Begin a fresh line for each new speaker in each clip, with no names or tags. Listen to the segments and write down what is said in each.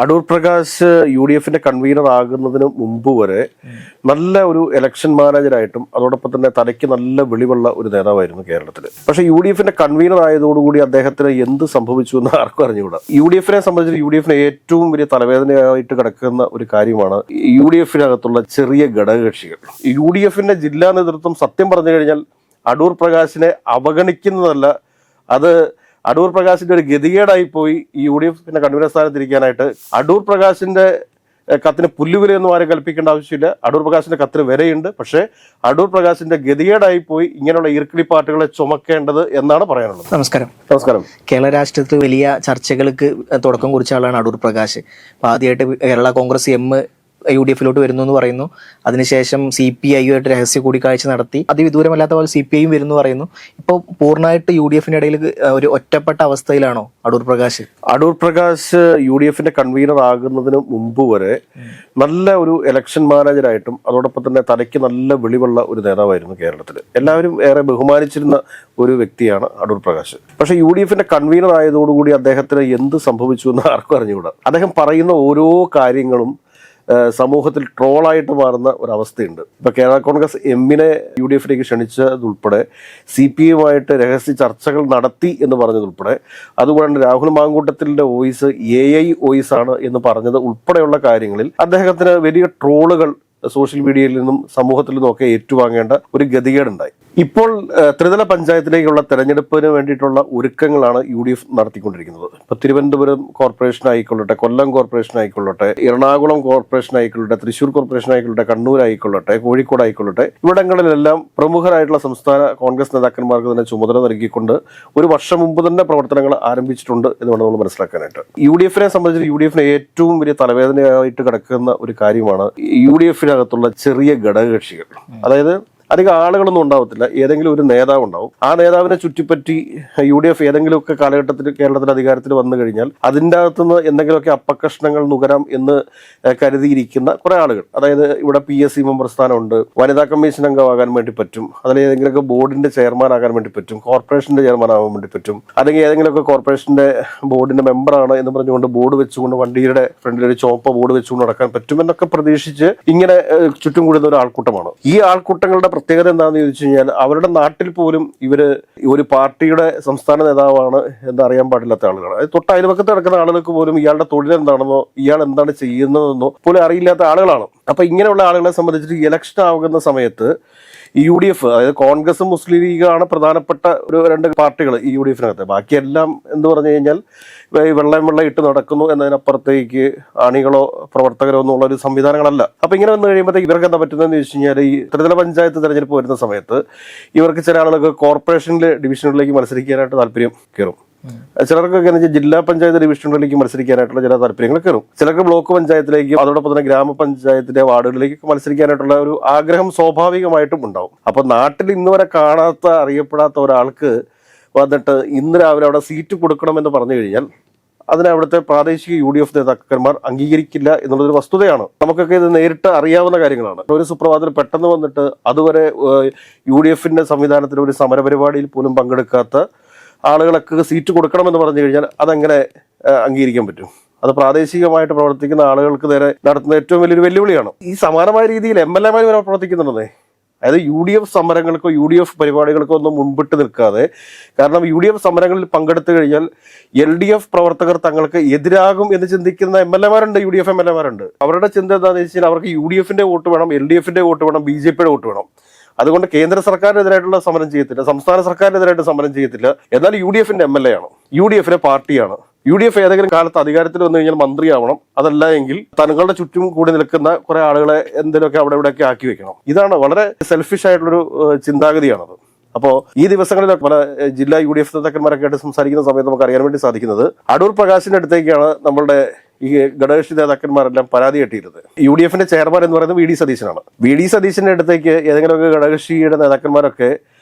Adoor Prakash UDFന്റെ convener ആകുന്നതിന് മുമ്പ് വരെ നല്ല ഒരു ഇലക്ഷൻ മാനേജറായിട്ടും അതോടൊപ്പം തന്നെ തലയ്ക്ക് നല്ല വെളിവുള്ള ഒരു നേതാവായിരുന്നു കേരളത്തിൽ. പക്ഷേ UDFന്റെ കൺവീനർ ആയതോടുകൂടി അദ്ദേഹത്തിന് എന്ത് സംഭവിച്ചു എന്ന് ആർക്കും അറിഞ്ഞുകൂടാ. UDFനെ സംബന്ധിച്ച് UDFന് ഏറ്റവും വലിയ തലവേദനയായിട്ട് കിടക്കുന്ന ഒരു കാര്യമാണ് UDFനകത്തുള്ള ചെറിയ ഘടകകക്ഷികൾ. UDFന്റെ ജില്ലാ നേതൃത്വം സത്യം പറഞ്ഞു കഴിഞ്ഞാൽ അടൂർ പ്രകാശിനെ അവഗണിക്കുന്നതല്ല, അത് അടൂർ പ്രകാശിന്റെ ഒരു ഗതികേടായി പോയി. ഈ UDFന്റെ കൺവീനർ സ്ഥാനത്തിരിക്കാനായിട്ട് അടൂർ പ്രകാശിന്റെ കത്തിന് പുല്ലുവിലയൊന്നും ആരും കൽപ്പിക്കേണ്ട ആവശ്യമില്ല. അടൂർ പ്രകാശിന്റെ കത്തിന് വിലയുണ്ട്. പക്ഷേ അടൂർ പ്രകാശിന്റെ ഗതികേടായി പോയി ഇങ്ങനെയുള്ള ഈർക്കിളി പാട്ടുകളെ ചുമക്കേണ്ടത് എന്നാണ് പറയാനുള്ളത്. നമസ്കാരം.
കേരള രാഷ്ട്രീയത്തിൽ വലിയ ചർച്ചകൾക്ക് തുടക്കം കുറിച്ച ആളാണ് അടൂർ പ്രകാശ്. അപ്പൊ ആദ്യമായിട്ട് കേരള കോൺഗ്രസ് UDFിലോട്ട് വരുന്നു എന്ന് പറയുന്നു. അതിനുശേഷം CPI-യുമായിട്ട് രഹസ്യ കൂടിക്കാഴ്ച നടത്തി. അതിവിദൂരമല്ലാത്ത പോലെ CPI-യും വരുന്നു പറയുന്നു. ഇപ്പോൾ പൂർണ്ണമായിട്ട് UDFന്റെ ഇടയിൽ ഒരു ഒറ്റപ്പെട്ട അവസ്ഥയിലാണോ അടൂർ പ്രകാശ്?
അടൂർ പ്രകാശ് UDFന്റെ കൺവീനർ ആകുന്നതിന് മുമ്പ് വരെ നല്ല ഒരു ഇലക്ഷൻ മാനേജറായിട്ടും അതോടൊപ്പം തന്നെ തലയ്ക്ക് നല്ല വെളിവുള്ള ഒരു നേതാവായിരുന്നു കേരളത്തിൽ. എല്ലാവരും ഏറെ ബഹുമാനിച്ചിരുന്ന ഒരു വ്യക്തിയാണ് അടൂർ പ്രകാശ്. പക്ഷേ UDFന്റെ കൺവീനർ ആയതോടുകൂടി അദ്ദേഹത്തിന് എന്ത് സംഭവിച്ചു എന്ന് ആർക്കും അറിഞ്ഞുകൂടാ. അദ്ദേഹം പറയുന്ന ഓരോ കാര്യങ്ങളും സമൂഹത്തിൽ ട്രോളായിട്ട് മാറുന്ന ഒരവസ്ഥയുണ്ട്. ഇപ്പൊ കേരള കോൺഗ്രസ് എമ്മിനെ UDFിലേക്ക് ക്ഷണിച്ചതുൾപ്പെടെ CPI-യുമായിട്ട് രഹസ്യ ചർച്ചകൾ നടത്തി എന്ന് പറഞ്ഞതുൾപ്പെടെ, അതുകൊണ്ട് രാഹുൽ മാങ്കൂട്ടത്തിന്റെ വോയിസ് AI വോയിസ് ആണ് എന്ന് പറഞ്ഞത് ഉൾപ്പെടെയുള്ള കാര്യങ്ങളിൽ അദ്ദേഹത്തിന് വലിയ ട്രോളുകൾ സോഷ്യൽ മീഡിയയിൽ നിന്നും സമൂഹത്തിൽ നിന്നും ഒക്കെ ഏറ്റുവാങ്ങേണ്ട ഒരു ഗതികേടുണ്ടായി. ഇപ്പോൾ ത്രിതല പഞ്ചായത്തിലേക്കുള്ള തെരഞ്ഞെടുപ്പിന് വേണ്ടിയിട്ടുള്ള ഒരുക്കങ്ങളാണ് UDF നടത്തിക്കൊണ്ടിരിക്കുന്നത്. ഇപ്പൊ തിരുവനന്തപുരം കോർപ്പറേഷൻ ആയിക്കൊള്ളട്ടെ, കൊല്ലം കോർപ്പറേഷൻ ആയിക്കൊള്ളട്ടെ, എറണാകുളം കോർപ്പറേഷൻ ആയിക്കൊള്ളട്ടെ, തൃശ്ശൂർ കോർപ്പറേഷൻ ആയിക്കൊള്ളട്ടെ, കണ്ണൂർ ആയിക്കൊള്ളട്ടെ, കോഴിക്കോട് ആയിക്കൊള്ളട്ടെ, ഇവിടങ്ങളിലെല്ലാം പ്രമുഖരായിട്ടുള്ള സംസ്ഥാന കോൺഗ്രസ് നേതാക്കന്മാർക്ക് തന്നെ ചുമതല നൽകിക്കൊണ്ട് ഒരു വർഷം മുമ്പ് തന്നെ പ്രവർത്തനങ്ങൾ ആരംഭിച്ചിട്ടുണ്ട് എന്ന് വേണം നമ്മൾ മനസ്സിലാക്കാനായിട്ട്. UDFനെ സംബന്ധിച്ച് UDFന് ഏറ്റവും വലിയ തലവേദനയായിട്ട് കിടക്കുന്ന ഒരു കാര്യമാണ് UDFനകത്തുള്ള ചെറിയ ഘടകകക്ഷികൾ. അതായത് അധികം ആളുകളൊന്നും ഉണ്ടാവത്തില്ല, ഏതെങ്കിലും ഒരു നേതാവ് ഉണ്ടാവും. ആ നേതാവിനെ ചുറ്റിപ്പറ്റി UDF ഏതെങ്കിലുമൊക്കെ കാലഘട്ടത്തിൽ കേരളത്തിൽ അധികാരത്തിൽ വന്നു കഴിഞ്ഞാൽ അതിൻ്റെ അകത്തുനിന്ന് എന്തെങ്കിലുമൊക്കെ അപ്പക്കഷ്ണങ്ങൾ നുകരാം എന്ന് കരുതിയിരിക്കുന്ന കുറെ ആളുകൾ. അതായത് ഇവിടെ PSC മെമ്പർ സ്ഥാനമുണ്ട്, വനിതാ കമ്മീഷൻ അംഗമാകാൻ വേണ്ടി പറ്റും, അതിൽ ഏതെങ്കിലുമൊക്കെ ബോർഡിന്റെ ചെയർമാൻ ആകാൻ വേണ്ടി പറ്റും, കോർപ്പറേഷന്റെ ചെയർമാൻ ആകാൻ വേണ്ടി പറ്റും, അല്ലെങ്കിൽ ഏതെങ്കിലുമൊക്കെ കോർപ്പറേഷന്റെ ബോർഡിന്റെ മെമ്പറാണ് എന്ന് പറഞ്ഞുകൊണ്ട് ബോർഡ് വെച്ചുകൊണ്ട് വണ്ടിയുടെ ഫ്രണ്ടിൽ ഒരു ചുവപ്പ ബോർഡ് വെച്ചുകൊണ്ട് നടക്കാൻ പറ്റുമെന്നൊക്കെ പ്രതീക്ഷിച്ച് ഇങ്ങനെ ചുറ്റും കൂടുന്ന ഒരു ആൾക്കൂട്ടമാണ്. ഈ ആൾക്കൂട്ടങ്ങളുടെ പ്രത്യേകത എന്താണെന്ന് ചോദിച്ചു കഴിഞ്ഞാൽ അവരുടെ നാട്ടിൽ പോലും ഇവര് ഒരു പാർട്ടിയുടെ സംസ്ഥാന നേതാവാണ് എന്ന് അറിയാൻ പാടില്ലാത്ത ആളുകളാണ്. അത് തൊട്ട് അയൽപക്കത്ത് നടക്കുന്ന ആളുകൾക്ക് പോലും ഇയാളുടെ തൊഴിൽ എന്താണെന്നോ ഇയാൾ എന്താണ് ചെയ്യുന്നതെന്നോ പോലും അറിയില്ലാത്ത ആളുകളാണ്. അപ്പൊ ഇങ്ങനെയുള്ള ആളുകളെ സംബന്ധിച്ചിട്ട് ഇലക്ഷൻ ആകുന്ന സമയത്ത് UDF, അതായത് കോൺഗ്രസും മുസ്ലിം ലീഗാണ് പ്രധാനപ്പെട്ട ഒരു രണ്ട് പാർട്ടികൾ ഈ UDFിനകത്ത്. ബാക്കിയെല്ലാം എന്ന് പറഞ്ഞു കഴിഞ്ഞാൽ വെള്ളം ഇട്ട് നടക്കുന്നു എന്നതിനപ്പുറത്തേക്ക് അണികളോ പ്രവർത്തകരോ എന്നുള്ള ഒരു സംവിധാനങ്ങളല്ല. അപ്പൊ ഇങ്ങനെ വന്നു കഴിയുമ്പോഴത്തേക്ക് ഇവർക്ക് എന്താ പറ്റുന്നതെന്ന് ചോദിച്ചു കഴിഞ്ഞാൽ ഈ ത്രിതല പഞ്ചായത്ത് തെരഞ്ഞെടുപ്പ് വരുന്ന സമയത്ത് ഇവർക്ക് ചില ആളുകൾക്ക് കോർപ്പറേഷനിലെ ഡിവിഷനുകളിലേക്ക് മത്സരിക്കാനായിട്ട് താല്പര്യം കയറും. ചിലർക്കൊക്കെ ജില്ലാ പഞ്ചായത്ത് ഡിവിഷനുകളിലേക്ക് മത്സരിക്കാനായിട്ടുള്ള ചില താല്പര്യങ്ങൾ കയറും. ചിലർക്ക് ബ്ലോക്ക് പഞ്ചായത്തിലേക്കും അതോടൊപ്പം തന്നെ ഗ്രാമപഞ്ചായത്തിലെ വാർഡുകളിലേക്ക് മത്സരിക്കാനായിട്ടുള്ള ഒരു ആഗ്രഹം സ്വാഭാവികമായിട്ടും ഉണ്ടാവും. അപ്പൊ നാട്ടിൽ ഇന്ന് വരെ കാണാത്ത അറിയപ്പെടാത്ത ഒരാൾക്ക് വന്നിട്ട് ഇന്ന് രാവിലെ അവിടെ സീറ്റ് കൊടുക്കണമെന്ന് പറഞ്ഞു കഴിഞ്ഞാൽ അതിനെ അവിടുത്തെ പ്രാദേശിക UDF നേതാക്കന്മാർ അംഗീകരിക്കില്ല എന്നുള്ളൊരു വസ്തുതയാണ്. നമുക്കൊക്കെ ഇത് നേരിട്ട് അറിയാവുന്ന കാര്യങ്ങളാണ്. ഒരു സുപ്രഭാതത്തിൽ പെട്ടെന്ന് വന്നിട്ട് അതുവരെ UDFന്റെ സംവിധാനത്തിൽ ഒരു സമരപരിപാടിയിൽ പോലും പങ്കെടുക്കാത്ത ആളുകളൊക്കെ സീറ്റ് കൊടുക്കണമെന്ന് പറഞ്ഞു കഴിഞ്ഞാൽ അതെങ്ങനെ അംഗീകരിക്കാൻ പറ്റും? അത് പ്രാദേശികമായിട്ട് പ്രവർത്തിക്കുന്ന ആളുകൾക്ക് നേരെ നടത്തുന്ന ഏറ്റവും വലിയൊരു വെല്ലുവിളിയാണ്. ഈ സമാനമായ രീതിയിൽ MLA-മാർ വരെ പ്രവർത്തിക്കുന്നുണ്ടെന്നേ. അതായത് UDF സമരങ്ങൾക്കോ UDF പരിപാടികൾക്കോ ഒന്നും മുൻപിട്ട് നിൽക്കാതെ, കാരണം UDF സമരങ്ങളിൽ പങ്കെടുത്തു കഴിഞ്ഞാൽ LDF പ്രവർത്തകർ തങ്ങൾക്ക് എതിരാകും എന്ന് ചിന്തിക്കുന്ന MLA-മാരുണ്ട്, UDF MLA-മാരുണ്ട്. അവരുടെ ചിന്ത എന്താണെന്ന് വെച്ചാൽ അവർക്ക് UDFന്റെ വോട്ട് വേണം, LDFന്റെ വോട്ട് വേണം, BJPയുടെ വോട്ട് വേണം. അതുകൊണ്ട് കേന്ദ്ര സർക്കാരിനെതിരായിട്ടുള്ള സമരം ചെയ്യത്തില്ല, സംസ്ഥാന സർക്കാരിനെതിരായിട്ട് സമരം ചെയ്യത്തില്ല. എന്നാൽ UDFന്റെ MLA ആണ്, UDFന്റെ പാർട്ടിയാണ്. UDF ഏതെങ്കിലും കാലത്ത് അധികാരത്തിൽ വന്നു കഴിഞ്ഞാൽ മന്ത്രിയാവണം, അതല്ല എങ്കിൽ തങ്ങളുടെ ചുറ്റും കൂടി നിൽക്കുന്ന കുറെ ആളുകളെ എന്തെങ്കിലുമൊക്കെ അവിടെ ഇവിടെയൊക്കെ ആക്കി വെക്കണം. ഇതാണ് വളരെ സെൽഫിഷ് ആയിട്ടുള്ളൊരു ചിന്താഗതിയാണത്. അപ്പോൾ ഈ ദിവസങ്ങളിൽ പല ജില്ലാ UDF നേതാക്കന്മാരൊക്കെ ആയിട്ട് സംസാരിക്കുന്ന സമയത്ത് നമുക്ക് അറിയാൻ വേണ്ടി സാധിക്കുന്നത് അടൂർ പ്രകാശിന്റെ അടുത്തേക്കാണ് നമ്മളുടെ ഈ ഘടകകക്ഷി നേതാക്കന്മാരെല്ലാം പരാതി കെട്ടിയിരുന്നത്. UDFന്റെ ചെയർമാൻ എന്ന് പറയുന്നത് VD സതീശനാണ്. VD സതീശന്റെ അടുത്തേക്ക് ഏതെങ്കിലുമൊക്കെ ഘടകകക്ഷിയുടെ നേതാക്കന്മാരൊക്കെ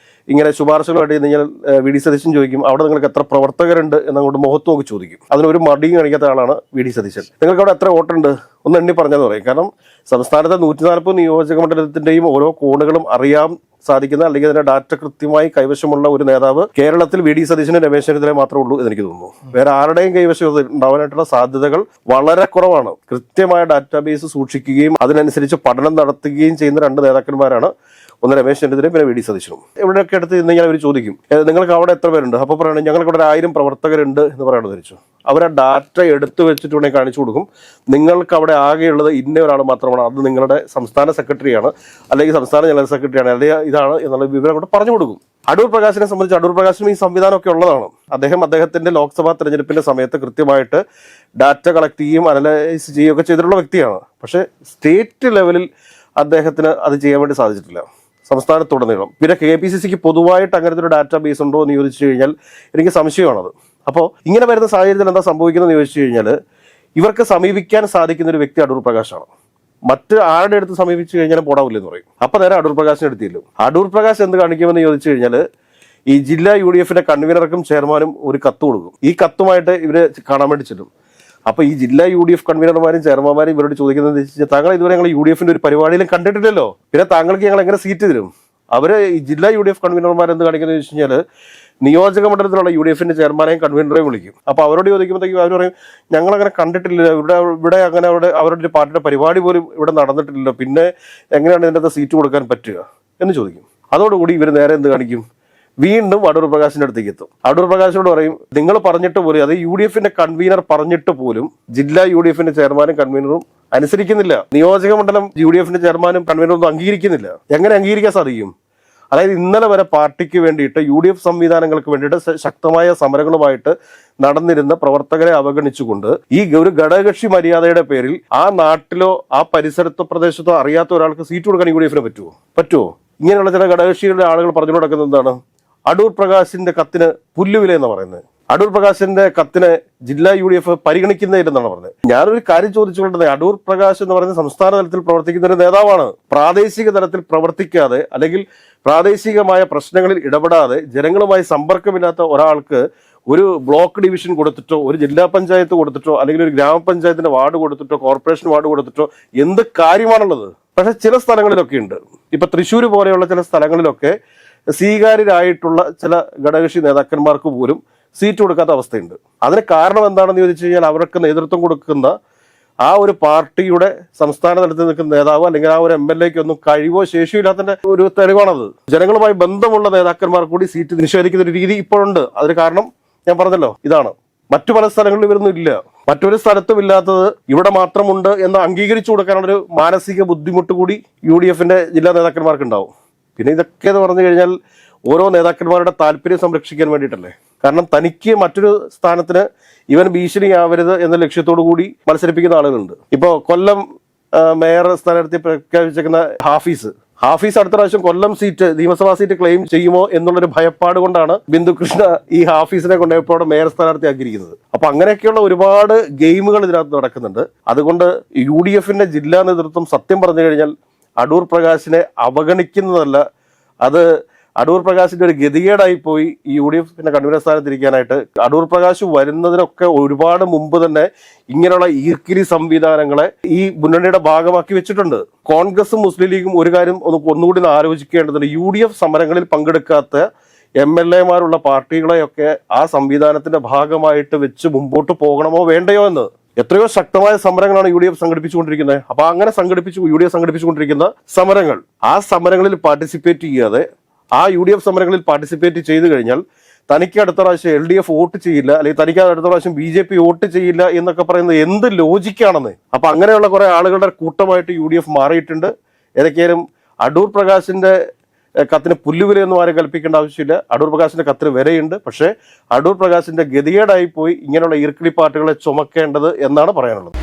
ഇങ്ങനെ ശുപാർശകളുമായിട്ട് കഴിഞ്ഞാൽ VD സതീശൻ ചോദിക്കും, അവിടെ നിങ്ങൾക്ക് എത്ര പ്രവർത്തകരുണ്ട് എന്നങ്ങോട്ട് മുഖത്ത് നോക്കി ചോദിക്കും. അതിനൊരു മടിയും കാണിക്കാത്ത ആളാണ് VD സതീശൻ. നിങ്ങൾക്ക് അവിടെ എത്ര വോട്ടുണ്ട്? ഒന്ന് എണ്ണി പറഞ്ഞെന്ന് പറയും. കാരണം സംസ്ഥാനത്തെ 140 നിയോജക മണ്ഡലത്തിന്റെയും ഓരോ കോണുകളും അറിയാൻ സാധിക്കുന്ന, അല്ലെങ്കിൽ അതിന്റെ ഡാറ്റ കൃത്യമായി കൈവശമുള്ള ഒരു നേതാവ് കേരളത്തിൽ വി ഡി സതീശനും രമേശ് ചെന്നിത്തലയെ മാത്രമേ ഉള്ളൂ എന്ന് എനിക്ക് തോന്നുന്നു. വേറെ ആരുടെയും കൈവശം ഉണ്ടാവാനായിട്ടുള്ള സാധ്യതകൾ വളരെ കുറവാണ്. കൃത്യമായ ഡാറ്റാബേസ് സൂക്ഷിക്കുകയും അതിനനുസരിച്ച് പഠനം നടത്തുകയും ചെയ്യുന്ന രണ്ട് നേതാക്കന്മാരാണ്, ഒന്ന് രമേശ് ചെന്നിത്തലയും പിന്നെ വി ഡി സതീശനും. എവിടെയൊക്കെ എടുത്ത് ഇന്നെങ്കിൽ അവർ ചോദിക്കും, നിങ്ങൾക്ക് അവിടെ എത്ര പേരുണ്ട്? അപ്പോൾ പറയണം ഞങ്ങൾക്ക് ഇവിടെ 1000 പ്രവർത്തകരുണ്ട് എന്ന് പറയണമെന്ന് ധരിച്ചു. അവർ ആ ഡാറ്റ എടുത്തു വെച്ചിട്ടുണ്ടെങ്കിൽ കാണിച്ചു കൊടുക്കും, നിങ്ങൾക്ക് അവിടെ ആകെയുള്ളത് ഇന്ന ഒരാൾ മാത്രമാണ്, അത് നിങ്ങളുടെ സംസ്ഥാന സെക്രട്ടറിയാണ്, അല്ലെങ്കിൽ സംസ്ഥാന ജനറൽ സെക്രട്ടറിയാണ്, അല്ലെങ്കിൽ ഇതാണ് എന്നുള്ള വിവരം കൂടെ പറഞ്ഞു കൊടുക്കും. അടൂർ പ്രകാശിനെ സംബന്ധിച്ച് അടൂർ പ്രകാശിനും ഈ സംവിധാനമൊക്കെ ഉള്ളതാണ്. അദ്ദേഹത്തിന്റെ ലോക്സഭാ തെരഞ്ഞെടുപ്പിന്റെ സമയത്ത് കൃത്യമായിട്ട് ഡാറ്റ കളക്ട് ചെയ്യുകയും അനലൈസ് ചെയ്യുകയൊക്കെ ചെയ്തിട്ടുള്ള വ്യക്തിയാണ്. പക്ഷേ സ്റ്റേറ്റ് ലെവലിൽ അദ്ദേഹത്തിന് അത് ചെയ്യാൻ വേണ്ടി സാധിച്ചിട്ടില്ല, സംസ്ഥാനത്തുടനീളം. പിന്നെ KPCCക്ക് പൊതുവായിട്ട് അങ്ങനത്തെ ഒരു ഡാറ്റാ ബേസ് ഉണ്ടോ എന്ന് ചോദിച്ചു കഴിഞ്ഞാൽ എനിക്ക് സംശയമാണത്. അപ്പോൾ ഇങ്ങനെ വരുന്ന സാഹചര്യത്തിൽ എന്താ സംഭവിക്കുന്നതെന്ന് ചോദിച്ചു കഴിഞ്ഞാൽ, ഇവർക്ക് സമീപിക്കാൻ സാധിക്കുന്ന ഒരു വ്യക്തി അടൂർ പ്രകാശാണ്. മറ്റ് ആരുടെ അടുത്ത് സമീപിച്ചു കഴിഞ്ഞാൽ പോടാവില്ലെന്ന് പറയും. അപ്പൊ നേരെ അടൂർ പ്രകാശിനെ എടുത്തില്ല. അടൂർ പ്രകാശ് എന്ത് കാണിക്കുമെന്ന് ചോദിച്ചു കഴിഞ്ഞാൽ, ഈ ജില്ലാ UDFന്റെ കൺവീനർക്കും ചെയർമാനും ഒരു കത്ത് കൊടുക്കും. ഈ കത്തുമായിട്ട് ഇവര് കാണാൻ വേണ്ടി ചെല്ലും. അപ്പൊ ഈ ജില്ലാ UDF കൺവീനർമാരും ചെയർമാന്മാരും ഇവരോട് ചോദിക്കുന്നത് താങ്കൾ ഇതുവരെ ഞങ്ങൾ UDFന്റെ ഒരു പരിപാടിയിലും കണ്ടിട്ടില്ലല്ലോ, പിന്നെ താങ്കൾക്ക് ഞങ്ങൾ എങ്ങനെ സീറ്റ് തരും? അവര് ഈ ജില്ലാ UDF കൺവീനർമാർ എന്ത് കാണിക്കുന്നത് വെച്ച് കഴിഞ്ഞാൽ, നിയോജക മണ്ഡലത്തിലുള്ള UDFന്റെ ചെയർമാനെയും കൺവീനറെയും വിളിക്കും. അപ്പൊ അവരോട് ചോദിക്കുമ്പോഴത്തേക്കും അവർ പറയും, ഞങ്ങൾ അങ്ങനെ കണ്ടിട്ടില്ല, ഇവിടെ അങ്ങനെ അവരുടെ ഒരു പാർട്ടിയുടെ പരിപാടി പോലും ഇവിടെ നടന്നിട്ടില്ലല്ലോ, പിന്നെ എങ്ങനെയാണ് ഇതിൻ്റെ അകത്ത് സീറ്റ് കൊടുക്കാൻ പറ്റുക എന്ന് ചോദിക്കും. അതോടുകൂടി ഇവർ നേരെ എന്ത് കാണിക്കും, വീണ്ടും അടൂർ പ്രകാശിന്റെ അടുത്തേക്ക് എത്തും. അടൂർ പ്രകാശിനോട് പറയും, നിങ്ങൾ പറഞ്ഞിട്ട് പോലും, അത് UDFന്റെ കൺവീനർ പറഞ്ഞിട്ട് പോലും ജില്ലാ UDFന്റെ ചെയർമാനും കൺവീനറും അനുസരിക്കുന്നില്ല. നിയോജക മണ്ഡലം UDFന്റെ ചെയർമാനും കൺവീനറും ഒന്നും അംഗീകരിക്കുന്നില്ല. എങ്ങനെ അംഗീകരിക്കാൻ സാധിക്കും? അതായത് ഇന്നലെ വരെ പാർട്ടിക്ക് വേണ്ടിയിട്ട് UDF സംവിധാനങ്ങൾക്ക് വേണ്ടിയിട്ട് ശക്തമായ സമരങ്ങളുമായിട്ട് നടന്നിരുന്ന പ്രവർത്തകരെ അവഗണിച്ചുകൊണ്ട് ഈ ഒരു ഘടകകക്ഷി മര്യാദയുടെ പേരിൽ ആ നാട്ടിലോ ആ പരിസരത്തോ പ്രദേശത്തോ അറിയാത്ത ഒരാൾക്ക് സീറ്റ് കൊടുക്കാൻ UDFന് പറ്റുമോ? ഇങ്ങനെയുള്ള ചില ഘടകകക്ഷികളുടെ ആളുകൾ പറഞ്ഞു നടക്കുന്നത് എന്താണ്, അടൂർ പ്രകാശിന്റെ കത്തിന് പുല്ലുവില എന്ന് പറയുന്നത്. അടൂർ പ്രകാശിന്റെ കത്തിനെ ജില്ലാ UDF പരിഗണിക്കുന്നില്ലെന്നാണ് പറഞ്ഞത്. ഞാനൊരു കാര്യം ചോദിച്ചുകൊണ്ടത്, അടൂർ പ്രകാശ് എന്ന് പറയുന്നത് സംസ്ഥാന തലത്തിൽ പ്രവർത്തിക്കുന്ന ഒരു നേതാവാണ്. പ്രാദേശിക തലത്തിൽ പ്രവർത്തിക്കാതെ, അല്ലെങ്കിൽ പ്രാദേശികമായ പ്രശ്നങ്ങളിൽ ഇടപെടാതെ, ജനങ്ങളുമായി സമ്പർക്കമില്ലാത്ത ഒരാൾക്ക് ഒരു ബ്ലോക്ക് ഡിവിഷൻ കൊടുത്തിട്ടോ, ഒരു ജില്ലാ പഞ്ചായത്ത് കൊടുത്തിട്ടോ, അല്ലെങ്കിൽ ഒരു ഗ്രാമപഞ്ചായത്തിന്റെ വാർഡ് കൊടുത്തിട്ടോ, കോർപ്പറേഷൻ വാർഡ് കൊടുത്തിട്ടോ എന്ത് കാര്യമാണുള്ളത്? പക്ഷെ ചില സ്ഥലങ്ങളിലൊക്കെ ഉണ്ട്. ഇപ്പൊ തൃശ്ശൂർ പോലെയുള്ള ചില സ്ഥലങ്ങളിലൊക്കെ സ്വീകാര്യരായിട്ടുള്ള ചില ഘടകകക്ഷി നേതാക്കന്മാർക്ക് പോലും സീറ്റ് കൊടുക്കാത്ത അവസ്ഥയുണ്ട്. അതിന് കാരണം എന്താണെന്ന് ചോദിച്ചു കഴിഞ്ഞാൽ, അവർക്ക് നേതൃത്വം കൊടുക്കുന്ന ആ ഒരു പാർട്ടിയുടെ സംസ്ഥാന തലത്തിൽ നിൽക്കുന്ന നേതാവ്, അല്ലെങ്കിൽ ആ ഒരു MLAക്ക് ഒന്നും കഴിവോ ശേഷിയോ ഇല്ലാത്തതിന്റെ ഒരു തെളിവാണത്. ജനങ്ങളുമായി ബന്ധമുള്ള നേതാക്കന്മാർ കൂടി സീറ്റ് നിഷേധിക്കുന്ന ഒരു രീതി ഇപ്പോഴുണ്ട്. അതിന് കാരണം ഞാൻ പറഞ്ഞല്ലോ, ഇതാണ്. മറ്റു പല സ്ഥലങ്ങളിലും ഇവരൊന്നും ഇല്ല, മറ്റൊരു സ്ഥലത്തും ഇല്ലാത്തത് ഇവിടെ മാത്രമുണ്ട് എന്ന് അംഗീകരിച്ചു കൊടുക്കാനുള്ളൊരു മാനസിക ബുദ്ധിമുട്ട് കൂടി UDFന്റെ ജില്ലാ നേതാക്കന്മാർക്ക് ഉണ്ടാവും. പിന്നെ ഇതൊക്കെ എന്ന് പറഞ്ഞു കഴിഞ്ഞാൽ ഓരോ നേതാക്കന്മാരുടെ താല്പര്യം സംരക്ഷിക്കാൻ വേണ്ടിയിട്ടല്ലേ. കാരണം തനിക്ക് മറ്റൊരു സ്ഥാനത്തിന് ഇവൻ ഭീഷണിയാവരുത് എന്ന ലക്ഷ്യത്തോടു കൂടി മത്സരിപ്പിക്കുന്ന ആളുകളുണ്ട്. ഇപ്പോൾ കൊല്ലം മേയർ സ്ഥാനാർത്ഥി പ്രഖ്യാപിച്ചിരിക്കുന്ന ഹാഫീസ് അടുത്ത പ്രാവശ്യം കൊല്ലം സീറ്റ്, നിയമസഭാ സീറ്റ് ക്ലെയിം ചെയ്യുമോ എന്നുള്ളൊരു ഭയപ്പാട് കൊണ്ടാണ് ബിന്ദുകൃഷ്ണ ഈ ഹാഫീസിനെ കൊണ്ടുപോയപ്പോൾ മേയർ സ്ഥാനാർത്ഥി ആക്കിയിരിക്കുന്നത്. അപ്പൊ അങ്ങനെയൊക്കെയുള്ള ഒരുപാട് ഗെയിമുകൾ ഇതിനകത്ത് നടക്കുന്നുണ്ട്. അതുകൊണ്ട് UDFന്റെ ജില്ലാ നേതൃത്വം സത്യം പറഞ്ഞു കഴിഞ്ഞാൽ അടൂർ പ്രകാശിനെ അവഗണിക്കുന്നതല്ല, അത് അടൂർ പ്രകാശിന്റെ ഒരു ഗതികേടായി പോയി ഈ UDFന്റെ കൺവീനർ സ്ഥാനത്തിരിക്കാനായിട്ട്. അടൂർ പ്രകാശ് വരുന്നതിനൊക്കെ ഒരുപാട് മുമ്പ് തന്നെ ഇങ്ങനെയുള്ള ഈർക്കിലി സംവിധാനങ്ങളെ ഈ മുന്നണിയുടെ ഭാഗമാക്കി വെച്ചിട്ടുണ്ട്. കോൺഗ്രസും മുസ്ലിം ലീഗും ഒരു കാര്യം ഒന്നുകൂടി ആലോചിക്കേണ്ടതുണ്ട്. UDF സമരങ്ങളിൽ പങ്കെടുക്കാത്ത MLAമാരുള്ള പാർട്ടികളെയൊക്കെ ആ സംവിധാനത്തിന്റെ ഭാഗമായിട്ട് വെച്ച് മുമ്പോട്ട് പോകണമോ വേണ്ടയോ എന്ന്. എത്രയോ ശക്തമായ സമരങ്ങളാണ് UDF സംഘടിപ്പിച്ചുകൊണ്ടിരിക്കുന്നത്. അപ്പൊ അങ്ങനെ UDF സംഘടിപ്പിച്ചുകൊണ്ടിരിക്കുന്ന സമരങ്ങൾ, ആ സമരങ്ങളിൽ പാർട്ടിസിപ്പേറ്റ് ചെയ്യാതെ, ആ UDF സമരങ്ങളിൽ പാർട്ടിസിപ്പേറ്റ് ചെയ്തു കഴിഞ്ഞാൽ തനിക്ക് അടുത്ത പ്രാവശ്യം LDF വോട്ട് ചെയ്യില്ല, അല്ലെങ്കിൽ തനിക്ക് അടുത്ത പ്രാവശ്യം BJP വോട്ട് ചെയ്യില്ല എന്നൊക്കെ പറയുന്നത് എന്ത് ലോജിക്കാണെന്ന്. അപ്പൊ അങ്ങനെയുള്ള കുറെ ആളുകളുടെ കൂട്ടമായിട്ട് UDF മാറിയിട്ടുണ്ട്. ഏതൊക്കെയാലും അടൂർ പ്രകാശിന്റെ കത്തിന് പുല്ലുവിലയൊന്നും ആരും കൽപ്പിക്കേണ്ട ആവശ്യമില്ല. അടൂർ പ്രകാശിന്റെ കത്തിന് വിലയുണ്ട്. പക്ഷേ അടൂർ പ്രകാശിന്റെ ഗതികേടായി പോയി ഇങ്ങനെയുള്ള ഈർക്കിളി പാർട്ടികളെ ചുമക്കേണ്ടത് എന്നാണ് പറയാനുള്ളത്.